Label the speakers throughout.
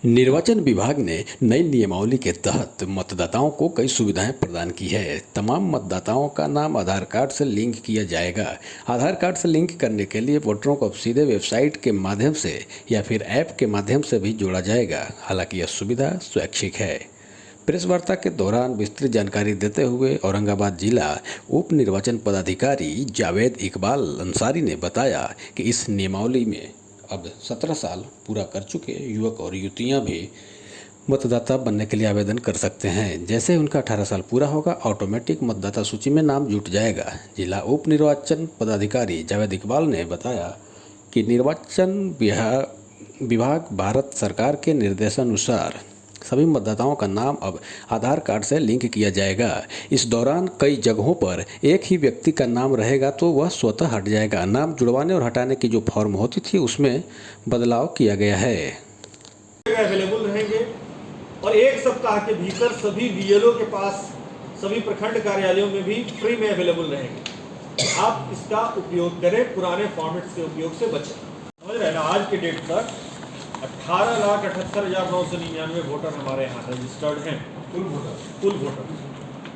Speaker 1: निर्वाचन विभाग ने नई नियमावली के तहत मतदाताओं को कई सुविधाएं प्रदान की है। तमाम मतदाताओं का नाम आधार कार्ड से लिंक किया जाएगा। आधार कार्ड से लिंक करने के लिए वोटरों को अब सीधे वेबसाइट के माध्यम से या फिर ऐप के माध्यम से भी जोड़ा जाएगा। हालांकि यह सुविधा स्वैच्छिक है। प्रेस वार्ता के दौरान विस्तृत जानकारी देते हुए औरंगाबाद जिला उप निर्वाचन पदाधिकारी जावेद इकबाल अंसारी ने बताया कि इस नियमावली में अब 17 साल पूरा कर चुके युवक और युवतियां भी मतदाता बनने के लिए आवेदन कर सकते हैं। जैसे उनका 18 साल पूरा होगा, ऑटोमेटिक मतदाता सूची में नाम जुट जाएगा। जिला उप निर्वाचन पदाधिकारी जावेद इकबाल ने बताया कि निर्वाचन विभाग भारत सरकार के निर्देशानुसार सभी मतदाताओं का नाम अब आधार कार्ड से लिंक किया जाएगा। इस दौरान कई जगहों पर एक ही व्यक्ति का नाम रहेगा तो वह स्वतः हट जाएगा। नाम जुड़वाने और हटाने की जो फॉर्म होती थी उसमें बदलाव किया गया है।
Speaker 2: अवेलेबल रहेंगे और एक सप्ताह के भीतर सभी बीएलओ के पास सभी प्रखंड कार्यालयों में भी फ्री में अवेलेबल रहेंगे। आप इसका उपयोग करें, पुराने फॉर्मेट्स के उपयोग से बचें। समझ रहे हैं ना? आज के डेट तक 18,78,999 वोटर हमारे यहाँ रजिस्टर्ड हैं, कुल वोटर।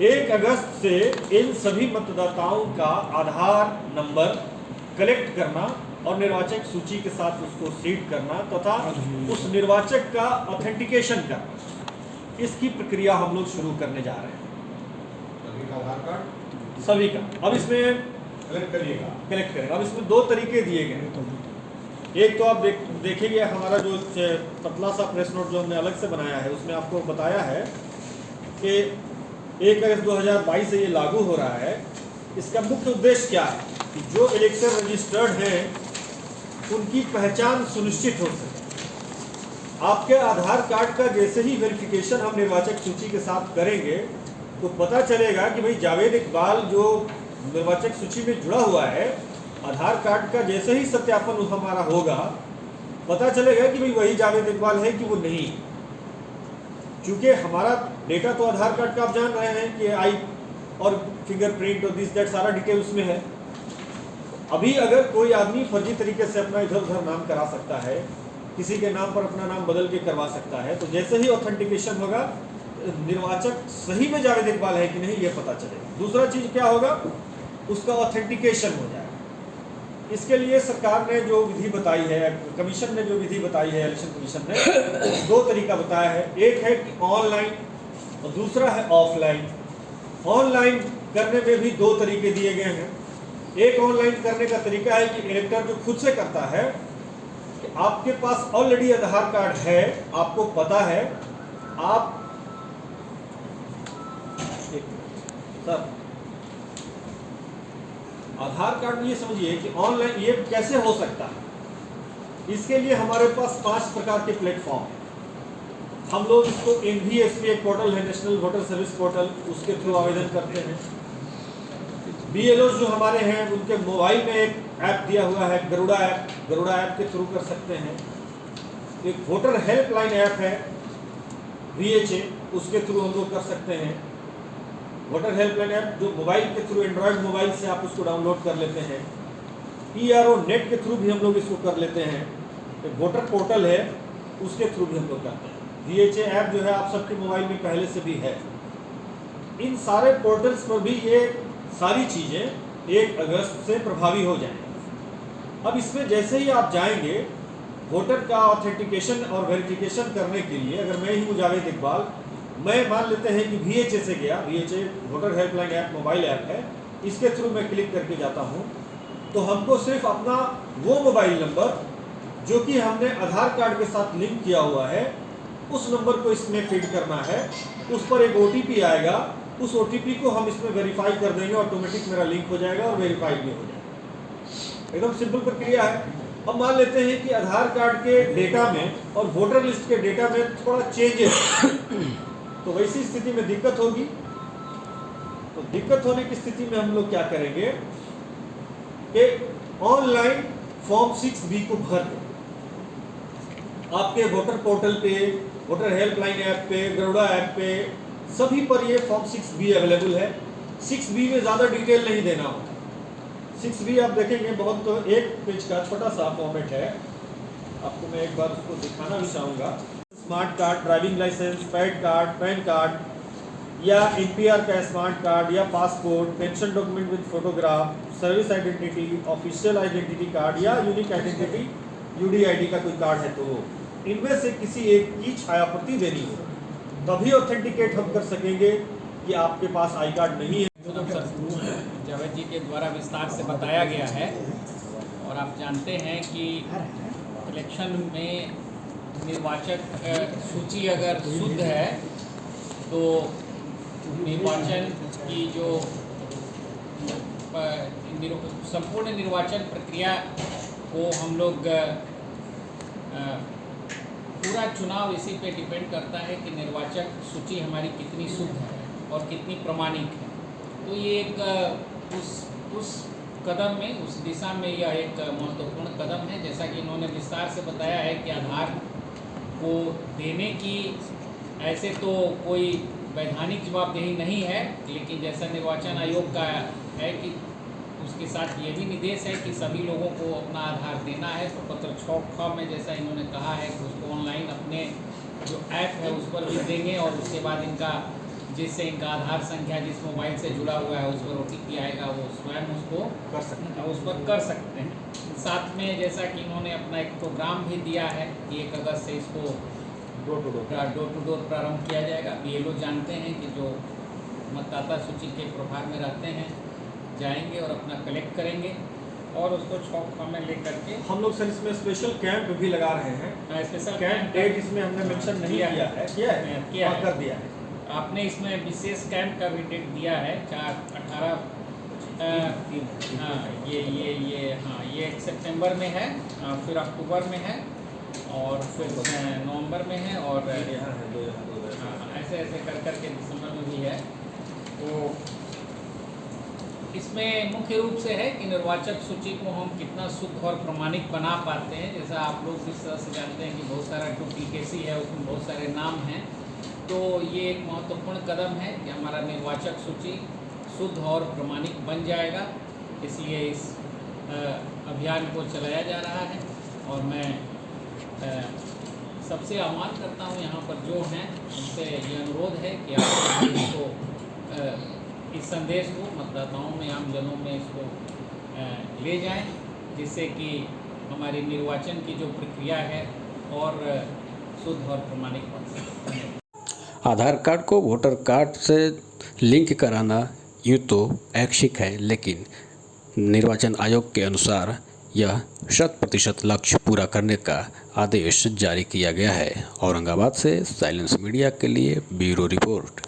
Speaker 2: 1 अगस्त से इन सभी मतदाताओं का आधार नंबर कलेक्ट करना और निर्वाचक सूची के साथ उसको सीड करना तथा उस निर्वाचक का ऑथेंटिकेशन करना, इसकी प्रक्रिया हम लोग शुरू करने जा रहे हैं।
Speaker 3: सभी का आधार कार्ड
Speaker 2: सभी का अब इसमें
Speaker 3: कलेक्ट करेगा।
Speaker 2: अब इसमें 2 तरीके दिए गए हैं। एक तो आप देखेंगे हमारा जो पतला सा प्रेस नोट जो हमने अलग से बनाया है, उसमें आपको बताया है कि 1 अगस्त 2022 से ये लागू हो रहा है। इसका मुख्य उद्देश्य क्या है कि जो इलेक्टर रजिस्टर्ड हैं उनकी पहचान सुनिश्चित हो सके। आपके आधार कार्ड का जैसे ही वेरिफिकेशन हम निर्वाचक सूची के साथ करेंगे तो पता चलेगा कि भाई जावेद इकबाल जो निर्वाचक सूची में जुड़ा हुआ है, आधार कार्ड का जैसे ही सत्यापन हमारा होगा पता चलेगा कि भाई वही जावेद इकबाल है कि वो नहीं। क्योंकि हमारा डेटा तो आधार कार्ड का आप जान रहे हैं कि आई और फिंगरप्रिंट और दिस दैट सारा डिटेल उसमें है। अभी अगर कोई आदमी फर्जी तरीके से अपना इधर उधर नाम करा सकता है, किसी के नाम पर अपना नाम बदल के करवा सकता है, तो जैसे ही ऑथेंटिकेशन होगा निर्वाचक सही में जावेद इकबाल है कि नहीं ये पता चलेगा। दूसरा चीज क्या होगा, उसका ऑथेंटिकेशन हो जाएगा। इसके लिए सरकार ने जो विधि बताई है, कमीशन ने जो विधि बताई है, इलेक्शन कमीशन ने 2 तरीका बताया है। एक है कि ऑनलाइन और दूसरा है ऑफलाइन। ऑनलाइन करने में भी 2 तरीके दिए गए हैं। एक ऑनलाइन करने का तरीका है कि इलेक्टर जो खुद से करता है कि आपके पास ऑलरेडी आधार कार्ड है, आपको पता है, आप सर आधार कार्ड में ये समझिए कि ऑनलाइन ये कैसे हो सकता है। इसके लिए हमारे पास 5 प्रकार के प्लेटफॉर्म हैं। हम लोग इसको NVSP एक पोर्टल है, नेशनल वोटर सर्विस पोर्टल, उसके थ्रू आवेदन करते हैं। BLO जो हमारे हैं उनके मोबाइल में एक ऐप दिया हुआ है, गरुड़ा ऐप के थ्रू कर सकते हैं। एक वोटर हेल्पलाइन ऐप है VHA, उसके थ्रू हम लोग कर सकते हैं। वोटर हेल्पलाइन ऐप जो मोबाइल के थ्रू, एंड्रॉयड मोबाइल से आप उसको डाउनलोड कर लेते हैं। ERO नेट के थ्रू भी हम लोग इसको कर लेते हैं। एक वोटर पोर्टल है उसके थ्रू भी हम लोग करते हैं। VHA ऐप जो है आप सबके मोबाइल में पहले से भी है। इन सारे पोर्टल्स पर भी ये सारी चीज़ें 1 अगस्त से प्रभावी हो जाएंगी। अब इसमें जैसे ही आप जाएंगे वोटर का ऑथेंटिकेशन और वेरिफिकेशन करने के लिए, अगर मैं ही हूँ जावेद इकबाल, मैं मान लेते हैं कि VHA से गया, VHA voter helpline app mobile app है, इसके थ्रू मैं क्लिक करके जाता हूं, तो हमको सिर्फ अपना वो मोबाइल नंबर जो कि हमने आधार कार्ड के साथ लिंक किया हुआ है उस नंबर को इसमें फीड करना है। उस पर एक OTP आएगा, उस OTP को हम इसमें वेरीफाई कर देंगे, ऑटोमेटिक मेरा लिंक हो जाएगा और वेरीफाइड भी हो जाएगा। एकदम सिंपल प्रक्रिया है। अब मान लेते हैं कि आधार कार्ड के डेटा में और वोटर लिस्ट के डेटा में थोड़ा चेंजेस, तो वैसी स्थिति में दिक्कत होगी। तो दिक्कत होने की स्थिति में हम लोग क्या करेंगे कि ऑनलाइन फॉर्म 6B को भर दें। आपके वोटर पोर्टल पे, वोटर हेल्पलाइन ऐप पे, गरुड़ा ऐप पे, सभी पर ये फॉर्म 6B अवेलेबल है। 6B में ज़्यादा डिटेल नहीं देना होता। 6B आप देखेंगे बहुत, तो 1 पेज का छोटा सा फॉर्मेट है। आपको मैं एक बार उसको दिखाना भी चाहूँगा। Smart card, driving licence, pad card, pan card या एनपीआर का स्मार्ट कार्ड या passport, pension document with photograph, service identity, official identity card या यूनिक आइडेंटिटी यूडीआईडी का कोई कार्ड है तो इनमें से किसी एक की छायाप्रति देनी हो, तभी ऑथेंटिकेट हम कर सकेंगे कि आपके पास आई कार्ड नहीं है।
Speaker 4: तो सर जावेद जी के द्वारा विस्तार से बताया गया है और आप जानते हैं कि इलेक्शन में निर्वाचक सूची अगर शुद्ध है तो निर्वाचन की जो संपूर्ण निर्वाचन प्रक्रिया को हम लोग पूरा चुनाव इसी पे डिपेंड करता है कि निर्वाचक सूची हमारी कितनी शुद्ध है और कितनी प्रमाणिक है। तो ये एक उस कदम में, उस दिशा में यह एक महत्वपूर्ण कदम है। जैसा कि इन्होंने विस्तार से बताया है कि आधार को देने की ऐसे तो कोई वैधानिक जवाबदेही नहीं है, लेकिन जैसा निर्वाचन आयोग का है कि उसके साथ ये भी निर्देश है कि सभी लोगों को अपना आधार देना है। तो पत्र 6 में जैसा इन्होंने कहा है कि उसको ऑनलाइन अपने जो ऐप है उस पर भी देंगे और उसके बाद इनका जिससे इनका आधार संख्या जिस मोबाइल से जुड़ा हुआ है उस पर OTP आएगा, वो स्वयं उसको
Speaker 2: कर सकते हैं,
Speaker 4: उस पर कर सकते हैं। साथ में जैसा कि इन्होंने अपना एक प्रोग्राम भी दिया है कि 1 अगस्त से इसको डोर टू डोर प्रारंभ किया जाएगा। BLO जानते हैं कि जो मतदाता सूची के प्रभार में रहते हैं जाएंगे और अपना कलेक्ट करेंगे और उसको 6 में ले करके
Speaker 2: हम लोग सर इसमें स्पेशल कैंप भी लगा रहे हैं।
Speaker 4: स्पेशल
Speaker 2: कैंप डेट इसमें हमने मेंशन नहीं किया है, कर दिया है।
Speaker 4: आपने इसमें विशेष कैंप का भी डेट दिया है 4-18 ये 1 सितंबर में है, फिर अक्टूबर में है और फिर नवंबर में है और ऐसे ऐसे कर करके दिसंबर में भी है। तो इसमें मुख्य रूप से है कि निर्वाचक सूची को हम कितना शुद्ध और प्रमाणिक बना पाते हैं। जैसा आप लोग इस तरह से जानते हैं कि बहुत सारा डुप्लीकेसी है, उसमें बहुत सारे नाम हैं। तो ये एक महत्वपूर्ण कदम है कि हमारा निर्वाचक सूची शुद्ध और प्रमाणिक बन जाएगा। इसलिए इस अभियान को चलाया जा रहा है और मैं सबसे आह्वान करता हूँ यहाँ पर जो हैं उनसे ये अनुरोध है कि आप इसको इस संदेश को मतदाताओं में, आम जनों में इसको ले जाएं, जिससे कि हमारी निर्वाचन की जो प्रक्रिया है और शुद्ध और प्रमाणिक बन सके।
Speaker 1: आधार कार्ड को वोटर कार्ड से लिंक कराना यूँ तो ऐच्छिक है, लेकिन निर्वाचन आयोग के अनुसार यह 100% लक्ष्य पूरा करने का आदेश जारी किया गया है। औरंगाबाद से साइलेंस मीडिया के लिए ब्यूरो रिपोर्ट।